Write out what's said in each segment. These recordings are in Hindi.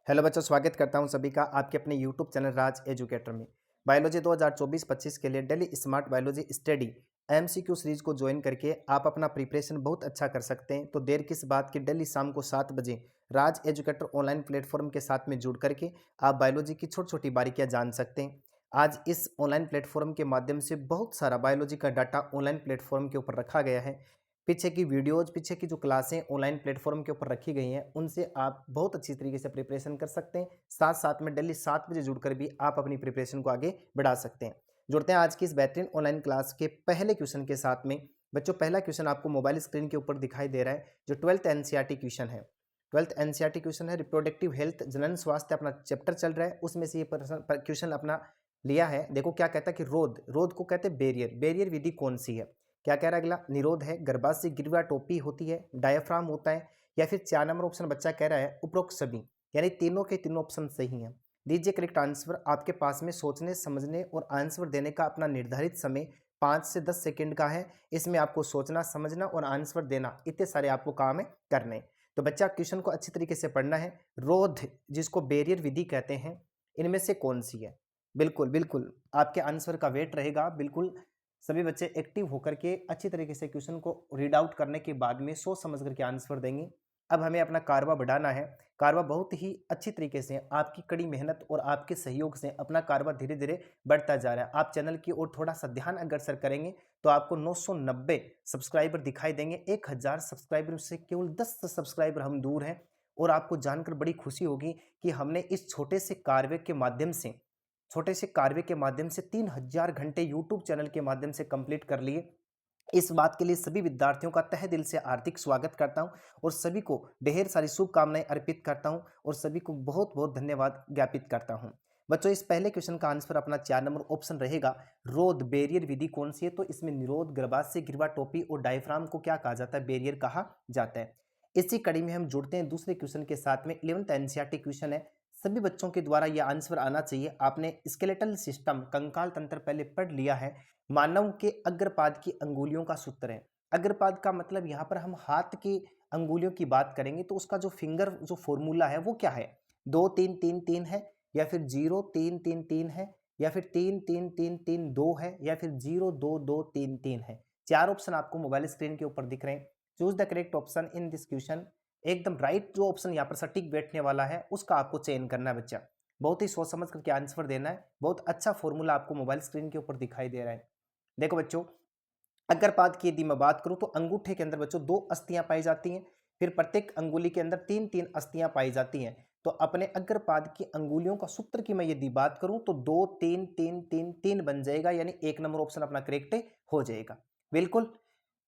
हेलो बच्चों, स्वागत करता हूं सभी का आपके अपने यूट्यूब चैनल राज एजुकेटर में। बायोलॉजी 2024-25 के लिए daily smart biology study MCQ series को ज्वाइन करके आप अपना प्रिपरेशन बहुत अच्छा कर सकते हैं। तो देर किस बात की, डेली शाम को 7 बजे राज एजुकेटर ऑनलाइन प्लेटफॉर्म के साथ में जुड़ करके आप बायोलॉजी की छोटी छोटी बारीकियां जान सकते हैं। आज इस ऑनलाइन प्लेटफॉर्म के माध्यम से बहुत सारा बायोलॉजी का डाटा ऑनलाइन प्लेटफॉर्म के ऊपर रखा गया है। पीछे की वीडियोज़, पीछे की जो क्लासें ऑनलाइन प्लेटफॉर्म के ऊपर रखी गई हैं, उनसे आप बहुत अच्छी तरीके से प्रिपरेशन कर सकते हैं। साथ-साथ में डेली 7 बजे जुड़कर भी आप अपनी प्रिपरेशन को आगे बढ़ा सकते हैं। जुड़ते हैं आज की इस बेहतरीन ऑनलाइन क्लास के पहले क्वेश्चन के साथ में। बच्चों, पहला क्वेश्चन आपको मोबाइल स्क्रीन के ऊपर दिखाई दे रहा है, जो 12th एनसीईआरटी क्वेश्चन है। 12th एनसीईआरटी क्वेश्चन है, रिप्रोडक्टिव हेल्थ जनन स्वास्थ्य अपना चैप्टर चल रहा है, उसमें से ये क्वेश्चन अपना लिया है। देखो क्या कहता है कि रोध को कहते हैं बैरियर। बैरियर विधि कौन सी है? क्या कह रहा है अगला? निरोध है, गर्भाशय गिरवा टोपी होती है, डायफ्राम होता है, या फिर 4 नंबर ऑप्शन बच्चा कह रहा है उपरोक्त सभी। यानी तीनों के तीनों ऑप्शन सही हैं। दीजिए करेक्ट आंसर। आपके पास में सोचने समझने और आंसर देने का अपना निर्धारित समय 5 से 10 सेकंड का है। इसमें आपको सोचना समझना और आंसर देना, इतने सारे आपको काम है करने। तो बच्चा क्वेश्चन को अच्छी तरीके से पढ़ना है। रोध, जिसको बैरियर विधि कहते हैं, इनमें से कौन सी है? बिल्कुल बिल्कुल आपके आंसर का वेट रहेगा। बिल्कुल सभी बच्चे एक्टिव होकर के अच्छी तरीके से क्वेश्चन को रीड आउट करने के बाद में सोच समझ करके आंसर देंगे। अब हमें अपना कारवा बढ़ाना है। कारवा बहुत ही अच्छी तरीके से आपकी कड़ी मेहनत और आपके सहयोग से अपना कारवा धीरे धीरे बढ़ता जा रहा है। आप चैनल की ओर थोड़ा सा ध्यान अग्रसर करेंगे तो आपको 990 सब्सक्राइबर दिखाई देंगे। 1000 सब्सक्राइबर से केवल 10 सब्सक्राइबर हम दूर हैं। और आपको जानकर बड़ी खुशी होगी कि हमने इस छोटे से कार्य के माध्यम से 3000 घंटे यूट्यूब चैनल के माध्यम से कंप्लीट कर लिए। इस बात के लिए सभी विद्यार्थियों का तहे दिल से हार्दिक स्वागत करता हूं और सभी को ढेर सारी शुभकामनाएं अर्पित करता हूं और सभी को बहुत बहुत धन्यवाद ज्ञापित करता हूं। बच्चों, इस पहले क्वेश्चन का आंसर अपना 4 नंबर ऑप्शन रहेगा। रोध बैरियर विधि कौन सी है? तो इसमें निरोध, गर्भाशय गिरवा टोपी और डायफ्राम को क्या कहा जाता है? बैरियर कहा जाता है। इसी कड़ी में हम जुड़ते हैं दूसरे क्वेश्चन के साथ में। 11th एनसीईआरटी क्वेश्चन है, सभी बच्चों के द्वारा यह आंसर आना चाहिए। आपने स्केलेटल सिस्टम, कंकाल तंत्र पहले पढ़ लिया है। मानव के अग्रपाद की अंगुलियों का सूत्र है। अग्रपाद का मतलब यहाँ पर हम हाथ की अंगुलियों की बात करेंगे तो उसका जो फिंगर जो फॉर्मूला है वो क्या है? 2 3 3 3 है, या फिर 0 3 3 3 है, या फिर 3 3 3 3 2 है, या फिर 0 2 2 3 3 है। 4 ऑप्शन आपको मोबाइल स्क्रीन के ऊपर दिख रहे हैं। Choose the correct option in this question. एकदम राइट जो ऑप्शन यहाँ पर सटीक बैठने वाला है उसका आपको चयन करना है बच्चा। बहुत ही सोच समझ करके आंसर देना है। बहुत अच्छा फॉर्मूला आपको मोबाइल स्क्रीन के ऊपर दिखाई दे रहा है। देखो बच्चों, अग्रपाद की यदि मैं बात करूं तो अंगूठे के अंदर बच्चों 2 अस्थियां पाई जाती हैं। फिर प्रत्येक अंगुली के अंदर 3-3 अस्थियां पाई जाती हैं। तो अपने अग्रपाद की अंगुलियों का सूत्र की मैं यदि बात करूं तो 2 3 3 3 3 बन जाएगा। यानी 1 नंबर ऑप्शन अपना करेक्ट हो जाएगा। बिल्कुल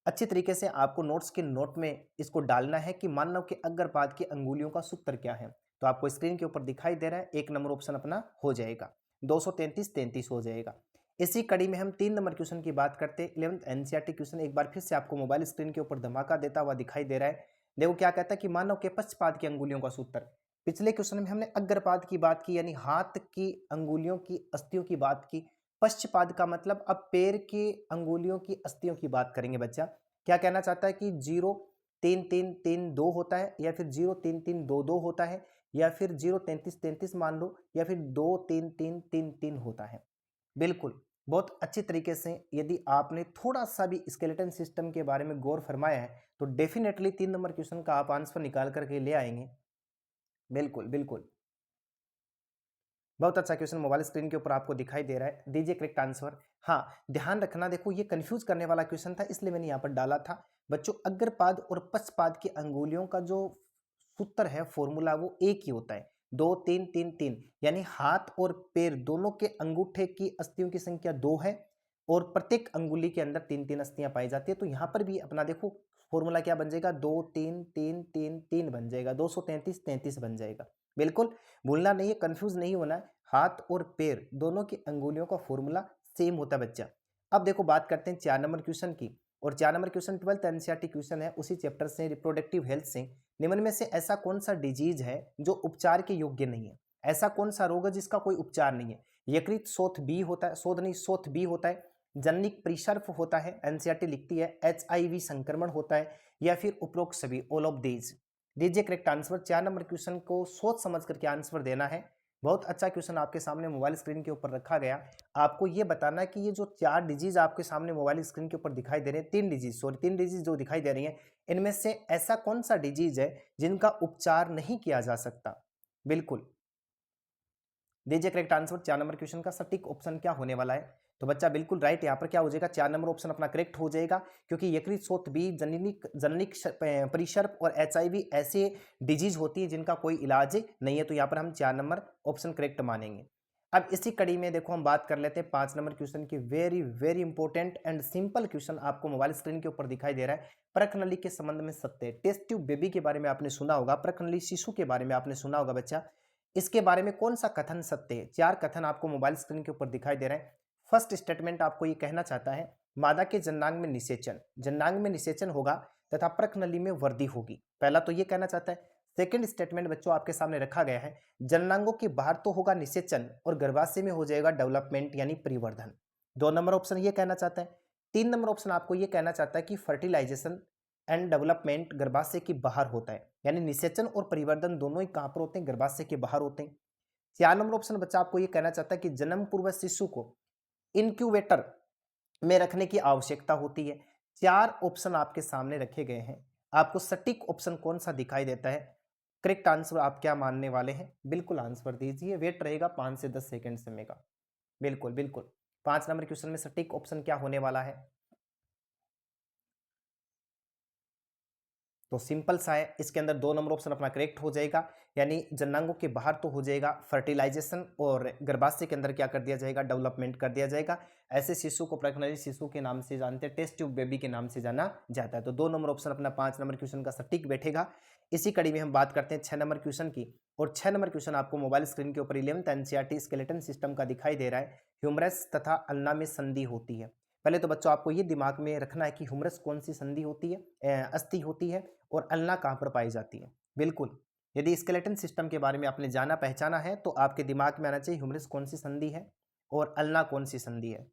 अच्छी तरीके से आपको नोट्स के नोट में इसको डालना है कि मानव के अग्रपाद की अंगुलियों का सूत्र क्या है। तो आपको स्क्रीन के ऊपर दिखाई दे रहा है, 1 नंबर ऑप्शन अपना हो जाएगा। 233 33 हो जाएगा। इसी कड़ी में हम 3 नंबर क्वेश्चन की बात करते हैं। 11th एनसीईआरटी क्वेश्चन एक बार फिर से आपको मोबाइल स्क्रीन के ऊपर धमाका देता हुआ दिखाई दे रहा है। देखो क्या कहता है कि मानव के पक्षपाद की अंगुलियों का सूत्र। पिछले क्वेश्चन में हमने अग्रपाद की बात की, यानी हाथ की अंगुलियों की अस्थियों की बात की। पश्चपाद का मतलब अब पैर की अंगुलियों की अस्थियों की बात करेंगे बच्चा। क्या कहना चाहता है कि 0 3 3 3 2 होता है, या फिर 0 3 3 2 2 होता है, या फिर 0 33 33 मान लो, या फिर 2 3 3 3 3 होता है। बिल्कुल बहुत अच्छी तरीके से यदि आपने थोड़ा सा भी स्केलेटन सिस्टम के बारे में गौर फरमाया है तो डेफिनेटली 3 नंबर क्वेश्चन का आप आंसर निकाल करके ले आएंगे। बिल्कुल बिल्कुल बहुत अच्छा क्वेश्चन मोबाइल स्क्रीन के ऊपर आपको दिखाई दे रहा है। दीजिए करेक्ट आंसर। हाँ, ध्यान रखना, देखो ये कंफ्यूज करने वाला क्वेश्चन था इसलिए मैंने यहाँ पर डाला था। बच्चों, अग्रपाद और पक्षपाद की अंगुलियों का जो सूत्र है, फॉर्मूला, वो एक ही होता है। 2 3 3 3, यानी हाथ और पैर दोनों के अंगूठे की अस्थियों की संख्या 2 है और प्रत्येक अंगुली के अंदर 3 3 अस्थियां पाई जाती है। तो यहाँ पर भी अपना देखो फॉर्मूला क्या बन जाएगा? 2 3 3 3 3 बन जाएगा। 233 33 बन जाएगा। बिल्कुल भूलना नहीं है, कंफ्यूज नहीं होना है। हाथ और पैर दोनों की अंगुलियों का फॉर्मूला सेम होता है बच्चा। अब देखो बात करते हैं 4 नंबर क्वेश्चन की। और 4 number question 12th NCERT question है, उसी चैप्टर से, रिप्रोडक्टिव हेल्थ से। निम्न में से ऐसा कौन सा डिजीज है जो उपचार के योग्य नहीं है? ऐसा कौन सा रोग है जिसका कोई उपचार नहीं है? यकृत शोथ बी होता है, शोध नहीं शोथ बी होता है, जनिक परिसर्प होता है, एनसीईआरटी लिखती है, एचआईवी संक्रमण होता है, या फिर उपरोक्त सभी, ऑल ऑफ दीज। दीजिए करेक्ट आंसर। 4 नंबर क्वेश्चन को सोच समझ करके आंसर देना है। बहुत अच्छा क्वेश्चन आपके सामने मोबाइल स्क्रीन के ऊपर रखा गया। आपको ये बताना है कि ये जो 4 डिजीज आपके सामने मोबाइल स्क्रीन के ऊपर दिखाई दे रहे हैं, 3 डिजीज, सॉरी 3 डिजीज जो दिखाई दे रही हैं, इनमें से ऐसा कौन सा डिजीज है जिनका उपचार नहीं किया जा सकता? बिल्कुल दीजिए करेक्ट आंसर। 4 नंबर क्वेश्चन का सटीक ऑप्शन क्या होने वाला है? तो बच्चा बिल्कुल राइट, यहाँ पर क्या हो जाएगा, 4 नंबर ऑप्शन अपना करेक्ट हो जाएगा, क्योंकि यकृत शोथ बी, जननिक जननिक परिसर्प और एचआईवी ऐसे डिजीज होती है जिनका कोई इलाज नहीं है। तो यहाँ पर हम 4 नंबर ऑप्शन करेक्ट मानेंगे। अब इसी कड़ी में देखो हम बात कर लेते हैं 5 नंबर क्वेश्चन की। Very very important and simple question आपको मोबाइल स्क्रीन के ऊपर दिखाई दे रहा है। प्रकनली के संबंध में सत्य है। टेस्ट ट्यूब बेबी के बारे में आपने सुना होगा, प्रकनली शिशु के बारे में आपने सुना होगा बच्चा। इसके बारे में कौन सा कथन सत्य है? 4 कथन आपको मोबाइल स्क्रीन के ऊपर दिखाई दे रहे हैं। फर्स्ट स्टेटमेंट आपको ये कहना चाहता है, मादा के जननांग में निषेचन, जननांग में निषेचन होगा तथा प्रकनली में वृद्धि होगी। पहला तो ये कहना चाहता है। सेकंड स्टेटमेंट बच्चों आपके सामने रखा गया है, जननांगों के बाहर तो होगा निषेचन और गर्भाशय में हो जाएगा डेवलपमेंट यानी परिवर्धन। 2 नंबर ऑप्शन ये कहना चाहता है। 3 नंबर ऑप्शन आपको ये कहना चाहता है कि फर्टिलाइजेशन एंड डेवलपमेंट गर्भाशय के बाहर होता है, यानी निषेचन और परिवर्तन दोनों ही कहां पर होते हैं? गर्भाशय के बाहर होते हैं। 4 नंबर ऑप्शन बच्चा आपको ये कहना चाहता है कि जन्म पूर्व शिशु को इनक्यूबेटर में रखने की आवश्यकता होती है। 4 ऑप्शन आपके सामने रखे गए हैं, आपको सटीक ऑप्शन कौन सा दिखाई देता है? करेक्ट आंसर आप क्या मानने वाले हैं? बिल्कुल आंसर दीजिए, वेट रहेगा 5 से 10 सेकंड समय का। बिल्कुल बिल्कुल 5 नंबर क्वेश्चन में सटीक ऑप्शन क्या होने वाला है? तो सिंपल सा है, इसके अंदर 2 नंबर ऑप्शन अपना करेक्ट हो जाएगा, यानी जननांगों के बाहर तो हो जाएगा फर्टिलाइजेशन और गर्भाशय के अंदर क्या कर दिया जाएगा? डेवलपमेंट कर दिया जाएगा। ऐसे शिशु को प्रकनली शिशु के नाम से जानते हैं, टेस्ट ट्यूब बेबी के नाम से जाना जाता है। तो 2 नंबर ऑप्शन अपना 5 नंबर क्वेश्चन का सटीक बैठेगा। इसी कड़ी में हम बात करते हैं 6 नंबर क्वेश्चन की, और 6 नंबर क्वेश्चन आपको मोबाइल स्क्रीन के ऊपर 11th एनसीईआरटी स्केलेटन सिस्टम का दिखाई दे रहा है। ह्यूमरस तथा अल्ना में संधि होती है। पहले तो बच्चों आपको ये दिमाग में रखना है कि ह्यूमरस कौन सी संधि होती है, अस्थि होती है, और अल्ना कहाँ पर पाई जाती है। बिल्कुल, यदि स्केलेटन सिस्टम के बारे में आपने जाना पहचाना है तो आपके दिमाग में आना चाहिए ह्यूमरस कौन सी संधि है और अल्ना कौन सी संधि है।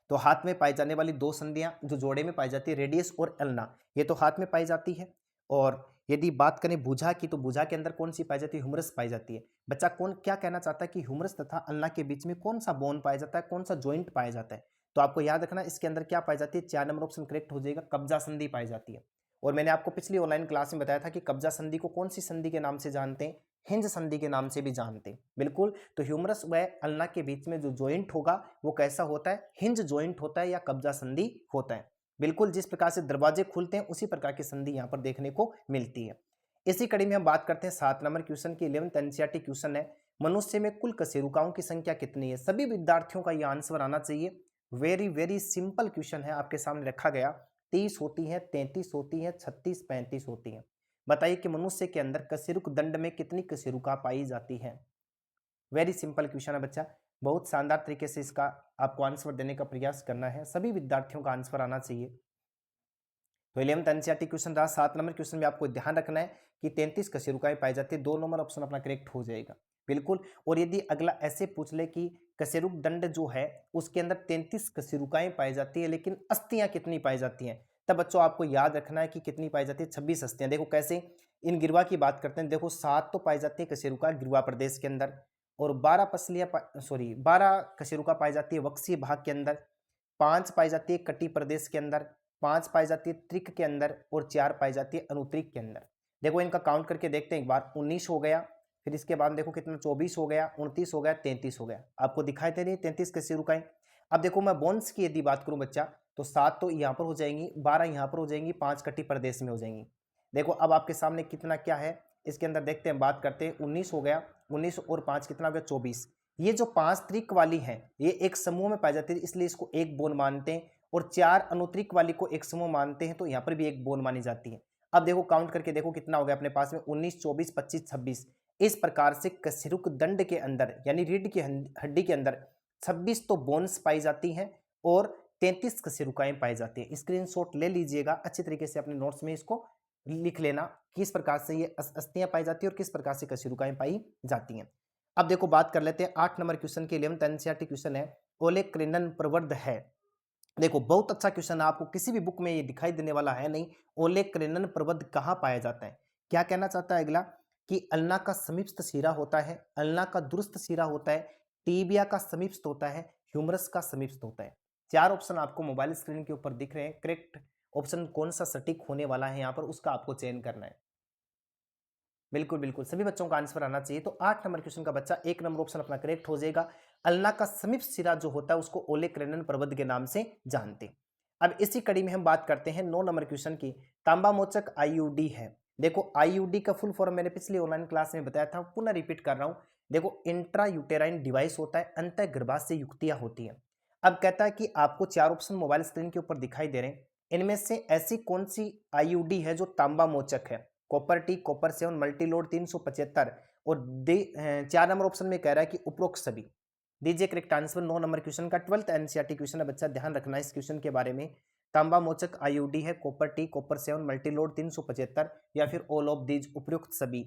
तो हाथ में पाई जाने वाली 2 संधियां जो जोड़े में पाई जाती है, रेडियस और अल्ना, ये तो हाथ में पाई जाती है। और यदि बात करें भुजा की, तो भुजा के अंदर कौन सी पाई जाती है? ह्यूमरस पाई जाती है। बच्चा कौन क्या कहना चाहता है कि ह्यूमरस तथा अल्ना के बीच में कौन सा बोन पाया जाता है, कौन सा ज्वाइंट पाया जाता है? तो आपको याद रखना इसके अंदर क्या पाई जाती है? 4 नंबर ऑप्शन करेक्ट हो जाएगा, कब्जा संधि पाई जाती है। और मैंने आपको पिछली ऑनलाइन क्लास में बताया था कि कब्जा संधि को कौन सी संधि के नाम से जानते हैं? हिंज संधि के नाम से भी जानते हैं। बिल्कुल, तो ह्यूमरस व अल्ना के बीच में जो ज्वाइंट होगा वो कैसा होता है? हिंज ज्वाइंट होता है या कब्जा संधि होता है। बिल्कुल, जिस प्रकार से दरवाजे खुलते हैं उसी प्रकार की संधि यहाँ पर देखने को मिलती है। इसी कड़ी में हम बात करते हैं 7 नंबर क्वेश्चन की। 11th एनसीईआरटी क्वेश्चन है, मनुष्य में कुल कशेरुकाओं की संख्या कितनी है? सभी विद्यार्थियों का यह आंसर आना चाहिए। वेरी वेरी सिंपल क्वेश्चन है, आपके सामने रखा गया। 30 होती है, 33 होती है, 36, 35 होती है। बताइए कि मनुष्य के अंदर कशेरुक दंड में कितनी कशेरुका पाई जाती है? वेरी सिंपल क्वेश्चन है बच्चा, बहुत शानदार तरीके से इसका आपको आंसर देने का प्रयास करना है, सभी विद्यार्थियों का आंसर आना चाहिए। तो 11th एनसीईआरटी क्वेश्चन रहा। 7 नंबर क्वेश्चन में आपको ध्यान रखना है कि 33 कशेरुकाएं पाई जाती है। 2 नंबर ऑप्शन अपना करेक्ट हो जाएगा। बिल्कुल, और यदि अगला ऐसे पूछ ले कि कशेरुक दंड जो है उसके अंदर 33 कशेरुकाएं पाई जाती है, लेकिन अस्थियां कितनी पाई जाती हैं, तब बच्चों आपको याद रखना है कि कितनी पाई जाती है? 26 अस्थियां। देखो कैसे, इन गिरवा की बात करते हैं, देखो 7 तो पाई जाती है कशेरुका गिरवा प्रदेश के अंदर, और 12 पसलियां सॉरी 12 कशेरुका पाई जाती है वक्सीय भाग के अंदर, 5 पाई जाती है कटी प्रदेश के अंदर, 5 पाई जाती है त्रिक के अंदर, और 4 पाई जाती है अनुत्रिक के अंदर। देखो इनका काउंट करके देखते हैं एक बार। 19 हो गया, फिर इसके बाद देखो कितना, 24 हो गया, 29 हो गया, 33 हो गया। आपको दिखाई दे रही है 33 कशेरुकाएं। अब देखो मैं बोन्स की यदि बात करूं बच्चा, तो 7 तो यहाँ पर हो जाएंगी, 12 यहाँ पर हो जाएंगी, 5 कटी प्रदेश में हो जाएंगी। देखो अब आपके सामने कितना क्या है इसके अंदर, देखते हैं, बात करते हैं। 19 हो गया, 19 और 5 कितना हो गया? 24। ये जो 5 त्रिक वाली है ये एक समूह में पाई जाती है, इसलिए इसको एक बोन मानते हैं, और 4 अनुत्रिक वाली को एक समूह मानते हैं, तो यहाँ पर भी एक बोन मानी जाती है। अब देखो काउंट करके देखो कितना हो गया अपने पास में, 19, 24, 25, 26। इस प्रकार से कशेरुक दंड के अंदर यानी रीढ़ की हड्डी के अंदर 26 तो बोन्स पाई जाती हैं और 33 कशेरुकाएं पाई जाती है। स्क्रीनशॉट ले लीजिएगा, अच्छी तरीके से अपने नोट्स में इसको लिख लेना, किस प्रकार से ये अस्थियां पाई जाती है और किस प्रकार से कशेरुकाएं पाई जाती हैं। अब देखो बात कर लेते हैं 8 नंबर क्वेश्चन की। 11th एनसीईआरटी क्वेश्चन है, ओलेक्रिनन प्रवर्ध है। देखो बहुत अच्छा क्वेश्चन है, आपको किसी भी बुक में ये दिखाई देने वाला है नहीं। ओलेक्रिनन प्रवर्ध कहाँ पाया जाता है? क्या कहना चाहता है अगला कि अल्ना का समीपस्थ सिरा होता है, अल्ना का दुरस्थ सिरा होता है, टीबिया का समीपस्थ होता है, ह्यूमरस का समीपस्थ होता है। चार ऑप्शन आपको मोबाइल स्क्रीन के ऊपर दिख रहे हैं। करेक्ट ऑप्शन कौन सा सटीक होने वाला है यहाँ पर उसका आपको चयन करना है। बिल्कुल बिल्कुल सभी बच्चों का आंसर आना चाहिए। तो 8 नंबर क्वेश्चन का बच्चा 1 नंबर ऑप्शन अपना करेक्ट हो जाएगा। अल्ना का समीप सिरा जो होता है उसको ओलेक्रेनन पर्वत के नाम से जानते हैं। अब इसी कड़ी में हम बात करते हैं 9 नंबर क्वेश्चन की। तांबा मोचक आईयूडी है। देखो आईयूडी का फुल फॉर्म मैंने पिछली ऑनलाइन क्लास में बताया था, पुनः रिपीट कर रहा हूं। देखो इंट्रा यूटेराइन डिवाइस होता है, अंतः गर्भाशय युक्तियां होती हैं। अब कहता है कि आपको चार ऑप्शन मोबाइल स्क्रीन के ऊपर दिखाई दे रहे हैं, इनमें से ऐसी कौन सी आईयूडी है जो तांबा मोचक है। कॉपर टी, कॉपर 7, मल्टीलोड 375 और 4 नंबर ऑप्शन में कह रहा है कि उपरोक्त सभी। दीजिए करेक्ट आंसर। 9 नंबर क्वेश्चन का 12th एनसीईआरटी क्वेश्चन है बच्चा, ध्यान रखना इस क्वेश्चन के बारे में। तांबा मोचक आईयूडी है कॉपर टी, कॉपर 7, मल्टीलोड 375 या फिर ऑल ऑफ दीज, उपयुक्त सभी।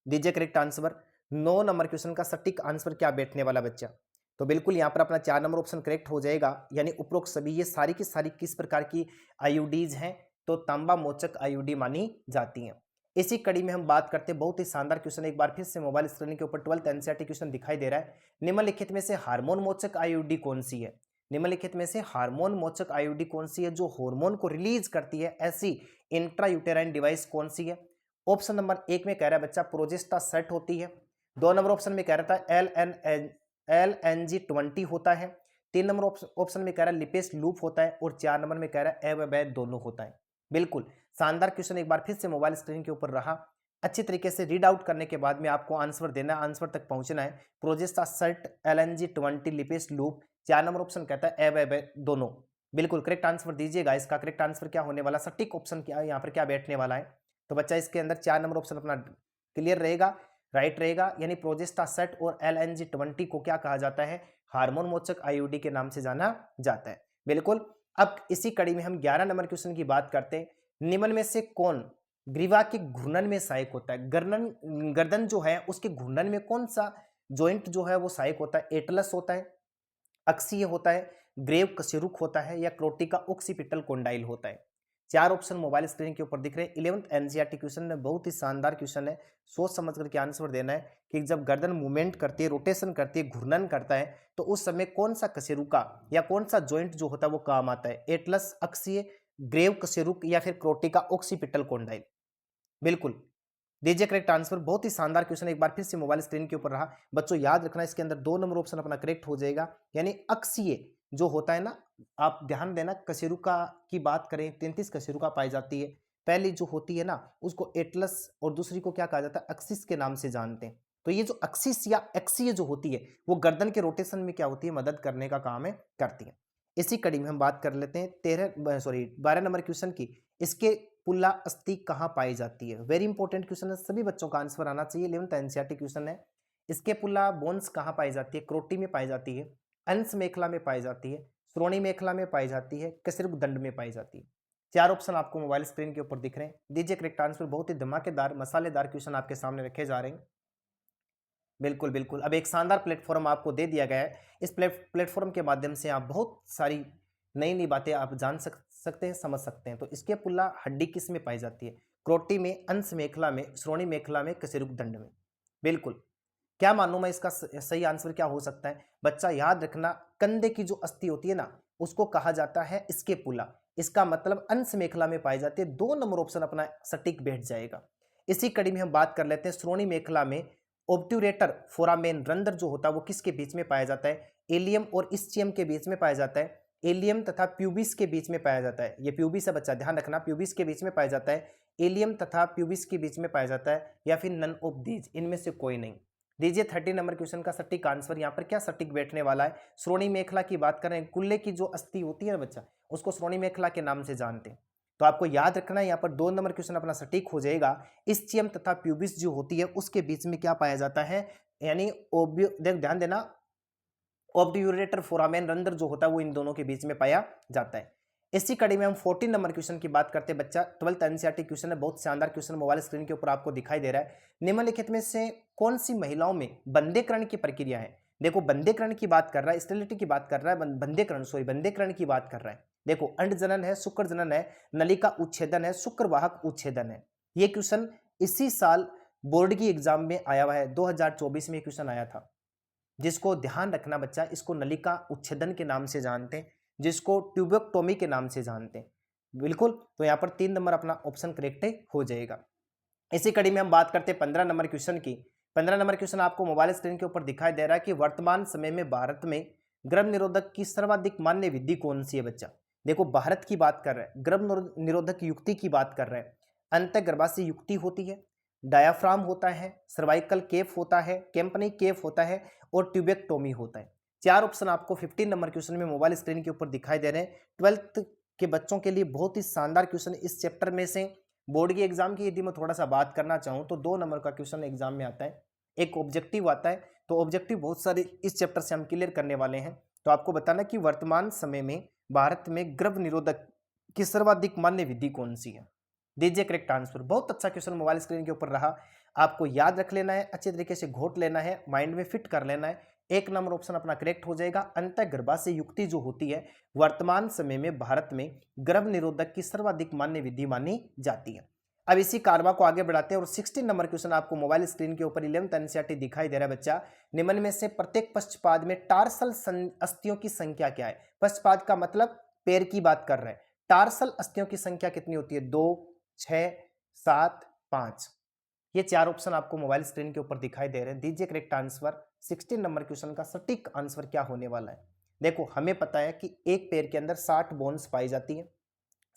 दीजिए करेक्ट आंसर। 9 नंबर क्वेश्चन का सटीक आंसर क्या बैठने वाला बच्चा? तो बिल्कुल यहाँ पर अपना 4 नंबर ऑप्शन करेक्ट हो जाएगा, यानी उपरोक्त सभी। ये सारी की सारी किस प्रकार की आईयूडीज हैं? तो तांबा मोचक आईयूडी मानी जाती हैं। इसी कड़ी में हम बात करते हैं बहुत ही शानदार क्वेश्चन, एक बार फिर से मोबाइल स्क्रीन के ऊपर 12th एनसीईआरटी क्वेश्चन दिखाई दे रहा है। निम्नलिखित में से हार्मोन मोचक आईयूडी कौन सी है? निम्नलिखित में से हार्मोन मोचक आईयूडी कौन सी है जो हार्मोन को रिलीज करती है, ऐसी इंट्रायूटेराइन डिवाइस कौन सी है? ऑप्शन नंबर 1 में कह रहा है बच्चा प्रोजेस्टा सेट होती है। 2 नंबर ऑप्शन में कह रहा था LNG20 होता है। 3 नंबर ऑप्शन में कह रहा है लिपेस लूप होता है और 4 नंबर में कह रहा है एवैब दोनों होता है। बिल्कुल शानदार क्वेश्चन एक बार फिर से मोबाइल स्क्रीन के ऊपर रहा। अच्छी तरीके से रीड आउट करने के बाद में आपको आंसर देना है, आंसर तक पहुंचना है। प्रोजेस्टा सेट, LNG20, Lippes loop, 4 number option कहता है एवैब दोनों। बिल्कुल करेक्ट आंसर दीजिएगा। इसका करेक्ट आंसर क्या होने वाला, सटीक ऑप्शन क्या है यहाँ पर, क्या बैठने वाला है? तो बच्चा इसके अंदर 4 नंबर ऑप्शन अपना क्लियर रहेगा, राइट रहेगा। यानी प्रोजेस्टा सेट और LNG20 को क्या कहा जाता है? हार्मोन मोचक आईयूडी के नाम से जाना जाता है। बिल्कुल। अब इसी कड़ी में हम 11 नंबर क्वेश्चन की बात करते हैं। निम्न में से कौन ग्रीवा के घूर्णन में सहायक होता है? गर्दन जो है उसके घूर्णन में कौन सा ज्वाइंट जो है वो सहायक होता है? एटलस होता है, अक्षीय होता है, ग्रेव कशेरुक होता है या क्रोटिका ऑक्सीपिटल कोंडाइल होता है? 4 ऑप्शन मोबाइल स्क्रीन के ऊपर दिख रहे हैं। 11th एनसीईआरटी क्वेश्चन है, बहुत ही शानदार क्वेश्चन है। सोच समझ करके आंसर देना है कि जब गर्दन मूवमेंट करती है, रोटेशन करती है, घूर्णन करता है, तो उस समय कौन सा कशेरुका या कौन सा ज्वाइंट जो होता है वो काम आता है? एटलस, अक्षीय, ग्रेव कशेरुक या फिर क्रोटिका ऑक्सीपिटल कोंडाइल? बिल्कुल दीजिए करेक्ट आंसर। बहुत ही शानदार क्वेश्चन एक बार फिर से मोबाइल स्क्रीन के ऊपर रहा। बच्चों याद रखना इसके अंदर 2 नंबर ऑप्शन अपना करेक्ट हो जाएगा, यानी अक्षीय जो होता है ना, आप ध्यान देना। कशेरुका की बात करें 33 कशेरुका पाई जाती है। पहली जो होती है ना उसको एटलस और दूसरी को क्या कहा जाता है? एक्सिस के नाम से जानते हैं। तो ये जो एक्सिस या एक्सीय जो होती है वो गर्दन के रोटेशन में क्या होती है? मदद करने का काम है, करती है। इसी कड़ी में हम बात कर लेते हैं 12 नंबर क्वेश्चन की। इसके पुल्ला अस्थि कहाँ पाई जाती है? वेरी इंपॉर्टेंट क्वेश्चन है, सभी बच्चों का आंसर आना चाहिए। 11th एनसीईआरटी क्वेश्चन है। इसके पुल्ला बोन्स कहाँ पाई जाती है? क्रोटी में पाई जाती है, अंश मेखला में पाई जाती है, श्रोणी मेखला में पाई जाती है, कशेरुक दंड में पाई जाती है। 4 ऑप्शन आपको मोबाइल स्क्रीन के ऊपर दिख रहे हैं। दीजिए करेक्ट आंसर। बहुत ही धमाकेदार मसालेदार क्वेश्चन आपके सामने रखे जा रहे हैं। बिल्कुल बिल्कुल। अब एक शानदार प्लेटफॉर्म आपको दे दिया गया है। इस प्लेटफॉर्म के माध्यम से आप बहुत सारी नई नई बातें आप जान सकते हैं, समझ सकते हैं। तो इसके पुल्ला हड्डी किस में पाई जाती है? क्रोटी में, अंश मेखला में, श्रोणी मेखला में, कशेरुक दंड में। बिल्कुल। क्या मानूं मैं इसका सही आंसर क्या हो सकता है? बच्चा याद रखना, कंधे की जो अस्थि होती है ना उसको कहा जाता है स्केपुला। इसका मतलब अंश मेखला में पाई जाती है। 2 नंबर ऑप्शन अपना सटीक बैठ जाएगा। इसी कड़ी में हम बात कर लेते हैं श्रोणी मेखला में ऑब्ट्यूरेटर फोरामेन रंध्र जो होता है वो किसके बीच में पाया जाता है? एलियम और इस्चियम के बीच में पाया जाता है। एलियम तथा प्यूबिस के बीच में पाया जाता है। ये प्यूबिस है बच्चा, ध्यान रखना, प्यूबिस के बीच में पाया जाता है। एलियम तथा प्यूबिस के बीच में पाया जाता है या फिर नन ऑफ दीज, इनमें से कोई नहीं। दीजिए 30 नंबर क्वेश्चन का सटीक आंसर। यहाँ पर क्या सटीक बैठने वाला है? श्रोणी मेखला की बात करें, कुल्ले की जो अस्थि होती है ना बच्चा, उसको श्रोणी मेखला के नाम से जानते हैं। तो आपको याद रखना है यहाँ पर 2 नंबर क्वेश्चन अपना सटीक हो जाएगा। इस्चियम तथा प्यूबिस जो होती है उसके बीच में क्या पाया जाता है? यानी ध्यान देना, ऑब्ट्यूरेटर फोरामेन रंध्र जो होता है वो इन दोनों के बीच में पाया जाता है। इसी कड़ी में हम 14 नंबर क्वेश्चन की बात करते हैं बच्चा। 12th एनसीईआरटी क्वेश्चन है, बहुत शानदार क्वेश्चन मोबाइल स्क्रीन के ऊपर आपको दिखाई दे रहा है। निम्नलिखित में से कौन सी महिलाओं में बंदेकरण की प्रक्रिया है? देखो बंदेकरण की बात कर रहा है, स्टेरिलिटी की बात कर रहा है, बंदेकरण की बात कर रहा है। देखो अंड जनन है, शुक्र जनन है, नलिका उच्छेदन है, शुक्रवाहक उच्छेदन है। ये क्वेश्चन इसी साल बोर्ड की एग्जाम में आया हुआ है, 2024 में क्वेश्चन आया था, जिसको ध्यान रखना बच्चा, इसको नलिका उच्छेदन के नाम से जानते हैं, जिसको ट्यूबेक्टोमी के नाम से जानते हैं। बिल्कुल, तो यहाँ पर 3 नंबर अपना ऑप्शन करेक्ट हो जाएगा। इसी कड़ी में हम बात करते हैं 15 नंबर क्वेश्चन की। 15 नंबर क्वेश्चन आपको मोबाइल स्क्रीन के ऊपर दिखाई दे रहा है कि वर्तमान समय में भारत में गर्भ निरोधक की सर्वाधिक मान्य विधि कौन सी है बच्चा। देखो, भारत की बात कर रहे हैं, गर्भ निरोधक युक्ति की बात कर रहे हैं। अंतःगर्भाशय युक्ति होती है, डायाफ्राम होता है, सर्वाइकल केफ होता है, कैंपनी केफ होता है और ट्यूबेक्टोमी होता है। 4 ऑप्शन आपको 15 नंबर क्वेश्चन में मोबाइल स्क्रीन के ऊपर दिखाई दे रहे हैं। 12th के बच्चों के लिए बहुत ही शानदार क्वेश्चन इस चैप्टर में से। बोर्ड के एग्जाम की यदि मैं थोड़ा सा बात करना चाहूँ तो 2 नंबर का क्वेश्चन एग्जाम में आता है, एक ऑब्जेक्टिव आता है। तो ऑब्जेक्टिव बहुत सारे इस चैप्टर से हम क्लियर करने वाले हैं। तो आपको बताना कि वर्तमान समय में भारत में गर्भ निरोधक की सर्वाधिक मान्य विधि कौन सी है। दीजिए करेक्ट आंसर। बहुत अच्छा क्वेश्चन मोबाइल स्क्रीन के ऊपर रहा, आपको याद रख लेना है, अच्छे तरीके से घोट लेना है, माइंड में फिट कर लेना है। 1 नंबर ऑप्शन अपना करेक्ट हो जाएगा। अंतःगर्भाशय युक्ति जो होती है वर्तमान समय में भारत में गर्भ निरोधक की सर्वाधिक मान्य विधि मानी जाती है। अब इसी कारवा को आगे बढ़ाते हैं और 16 नंबर क्वेश्चन आपको मोबाइल स्क्रीन के ऊपर 11th एनसीईआरटी दिखाई दे रहा है बच्चा। निम्न में से प्रत्येक पश्चपाद में टार्सल अस्थियों की संख्या क्या है। पश्चपाद का मतलब पैर की बात कर रहे हैं। टार्सल अस्थियों की संख्या कितनी होती है, 2, 6, 7, 5। ये 4 ऑप्शन आपको मोबाइल स्क्रीन के ऊपर दिखाई दे रहे हैं। दीजिए करेक्ट आंसर। 16 नंबर क्वेश्चन का सटीक आंसर क्या होने वाला है। देखो, हमें पता है कि एक पैर के अंदर 60 बोन्स पाई जाती है।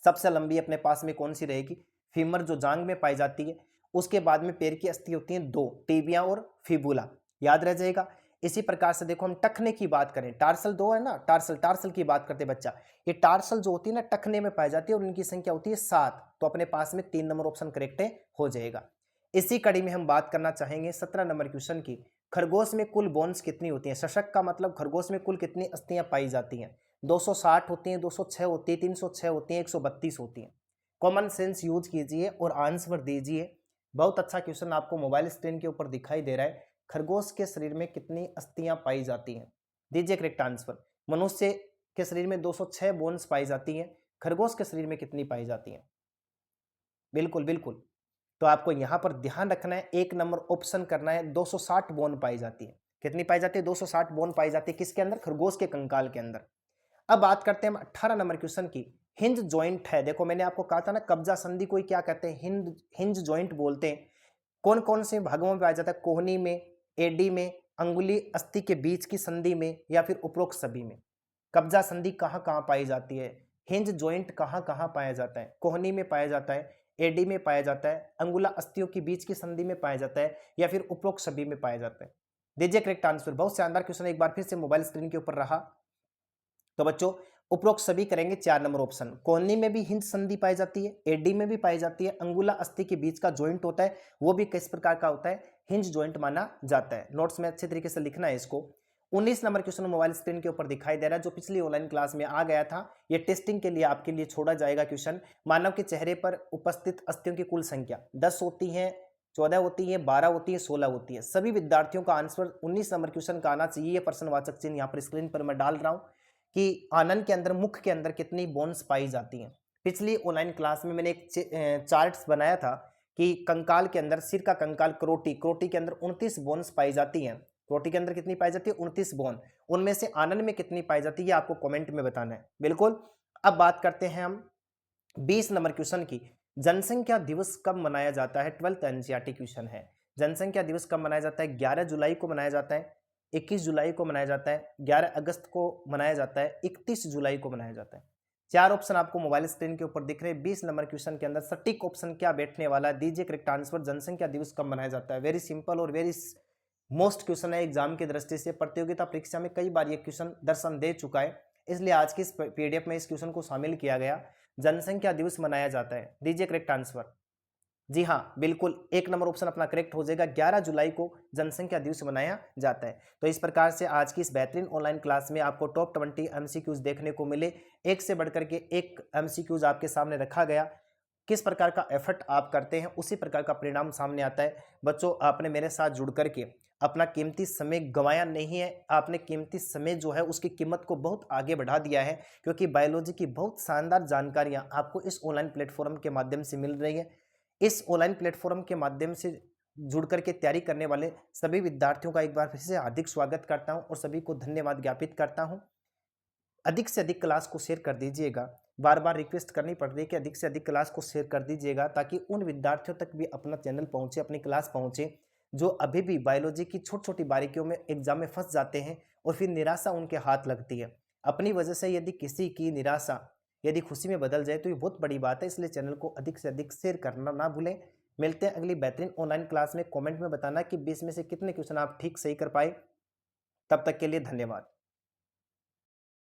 सबसे लंबी अपने पास में कौन सी रहेगी, फीमर जो जांग में पाई जाती है। उसके बाद में पैर की अस्थि होती है 2, टिबिया और फिबुला, याद रह जाएगा। इसी प्रकार से देखो, हम टखने की बात करें, टार्सल 2 है ना, टार्सल की बात करते बच्चा। ये टार्सल जो होती है ना, टखने में पाई जाती है और इनकी संख्या होती है 7। तो अपने पास में 3 नंबर ऑप्शन करेक्ट हो जाएगा। इसी कड़ी में हम बात करना चाहेंगे 17 नंबर क्वेश्चन की। खरगोश में कुल बोन्स कितनी होती हैं। शशक का मतलब खरगोश में कुल कितनी अस्थियां पाई जाती हैं। 260 होती हैं, 206 होती है, 306 होती हैं, 132 होती हैं। कॉमन सेंस यूज कीजिए और आंसर दीजिए। बहुत अच्छा क्वेश्चन आपको मोबाइल स्क्रीन के ऊपर दिखाई दे रहा है। खरगोश के शरीर में कितनी अस्थियां पाई जाती हैं। दीजिए करेक्ट आंसर। मनुष्य के शरीर में 206 बोन्स पाई जाती हैं, खरगोश के शरीर में कितनी पाई जाती हैं। बिल्कुल बिल्कुल, तो आपको यहां पर ध्यान रखना है, 1 नंबर ऑप्शन करना है। 260 बोन पाई जाती है। कितनी पाई जाती है, 260 बोन पाई जाती है। किसके अंदर, खरगोश के कंकाल के अंदर। अब बात करते हैं हम 18 नंबर क्वेश्चन की। हिंज जॉइंट है, देखो मैंने आपको कहा था ना, कब्जा संधि को क्या कहते हैं, हिंज जॉइंट बोलते हैं। कौन कौन से भागों में पाया जाता है, कोहनी में, एडी में, अंगुली अस्थि के बीच की संधि में या फिर उपरोक्त सभी में। कब्जा संधि कहाँ कहाँ पाई जाती है, हिंज जॉइंट कहाँ कहाँ पाया जाता है, कोहनी में पाया जाता है, एडी में पाया जाता है, अंगुला अस्थियों के बीच की संधि में पाया जाता है या फिर उपरोक्त सभी में पाया जाता है। दीजिए करेक्ट आंसर। बहुत शानदार क्वेश्चन एक बार फिर से मोबाइल स्क्रीन के ऊपर रहा। तो बच्चों, उपरोक्त सभी करेंगे 4 नंबर ऑप्शन। कोहनी में भी हिंज संधि पाई जाती है, एडी में भी पाई जाती है, अंगुला अस्थि के बीच का जॉइंट होता है, वो भी किस प्रकार का होता है, हिंज जॉइंट माना जाता है। नोट्स में अच्छे तरीके से लिखना है इसको। 19 नंबर क्वेश्चन मोबाइल स्क्रीन के ऊपर दिखाई दे रहा है, जो पिछली ऑनलाइन क्लास में आ गया था। ये टेस्टिंग के लिए आपके लिए छोड़ा जाएगा क्वेश्चन। मानव के चेहरे पर उपस्थित अस्थियों की कुल संख्या 10 होती है, 14 होती है, 12 होती है, 16 होती है। सभी विद्यार्थियों का आंसर 19 नंबर क्वेश्चन का आना चाहिए। ये प्रश्नवाचक चिन्ह यहाँ पर स्क्रीन पर मैं डाल रहा हूँ कि आनन के अंदर, मुख के अंदर कितनी बोन्स पाई जाती हैं। पिछली ऑनलाइन क्लास में मैंने एक चार्ट्स बनाया था कि कंकाल के अंदर, सिर का कंकाल क्रोटी के अंदर 29 बोन्स पाई जाती हैं। क्रोटी के अंदर कितनी पाई जाती है, 29 बोन। उनमें से आनन में कितनी पाई जाती है आपको कमेंट में बताना है। बिल्कुल। अब बात करते हैं हम 20 नंबर क्वेश्चन की। जनसंख्या दिवस कब मनाया जाता है, 12th एनसीईआरटी क्वेश्चन है। जनसंख्या दिवस कब मनाया जाता है, 11 जुलाई को मनाया जाता है, 21 जुलाई को मनाया जाता है, 11 अगस्त को मनाया जाता है, 31 जुलाई को मनाया जाता है। 4 ऑप्शन आपको मोबाइल स्क्रीन के ऊपर दिख रहे हैं। 20 नंबर क्वेश्चन के अंदर सटीक ऑप्शन क्या बैठने वाला है, दीजिए करेक्ट आंसर। जनसंख्या दिवस कब मनाया जाता है। वेरी सिंपल और वेरी मोस्ट क्वेश्चन है एग्जाम की दृष्टि से। प्रतियोगिता परीक्षा में कई बार ये क्वेश्चन दर्शन दे चुका है, इसलिए आज की इस पीडीएफ में इस क्वेश्चन को शामिल किया गया। जनसंख्या दिवस मनाया जाता है, दीजिए करेक्ट आंसर। जी हाँ, बिल्कुल 1 नंबर ऑप्शन अपना करेक्ट हो जाएगा। 11 जुलाई को जनसंख्या दिवस मनाया जाता है। तो इस प्रकार से आज की इस बेहतरीन ऑनलाइन क्लास में आपको टॉप 20 एमसीक्यूज देखने को मिले। एक से बढ़कर के एक एमसीक्यूज आपके सामने रखा गया। किस प्रकार का एफर्ट आप करते हैं, उसी प्रकार का परिणाम सामने आता है। बच्चों, आपने मेरे साथ जुड़ करके अपना कीमती समय गंवाया नहीं है। आपने कीमती समय जो है उसकी कीमत को बहुत आगे बढ़ा दिया है, क्योंकि बायोलॉजी की बहुत शानदार जानकारियां आपको इस ऑनलाइन प्लेटफॉर्म के माध्यम से मिल रही है। इस ऑनलाइन प्लेटफॉर्म के माध्यम से जुड़ करके तैयारी करने वाले सभी विद्यार्थियों का एक बार फिर से हार्दिक स्वागत करता हूं और सभी को धन्यवाद ज्ञापित करता हूं। अधिक से अधिक क्लास को शेयर कर दीजिएगा। बार-बार रिक्वेस्ट करनी पड़ रही है कि अधिक से अधिक क्लास को शेयर कर दीजिएगा ताकि उन विद्यार्थियों तक भी अपना चैनल पहुँचे, अपनी क्लास पहुँचे, जो अभी भी बायोलॉजी की छोटी-छोटी बारीकियों में एग्ज़ाम में फँस जाते हैं और फिर निराशा उनके हाथ लगती है। अपनी वजह से यदि किसी की निराशा यदि खुशी में बदल जाए तो ये बहुत बड़ी बात है, इसलिए चैनल को अधिक से अधिक शेयर करना ना भूलें। मिलते हैं अगली बेहतरीन ऑनलाइन क्लास में। कमेंट में बताना कि 20 में से कितने क्वेश्चन आप ठीक सही कर पाए। तब तक के लिए धन्यवाद।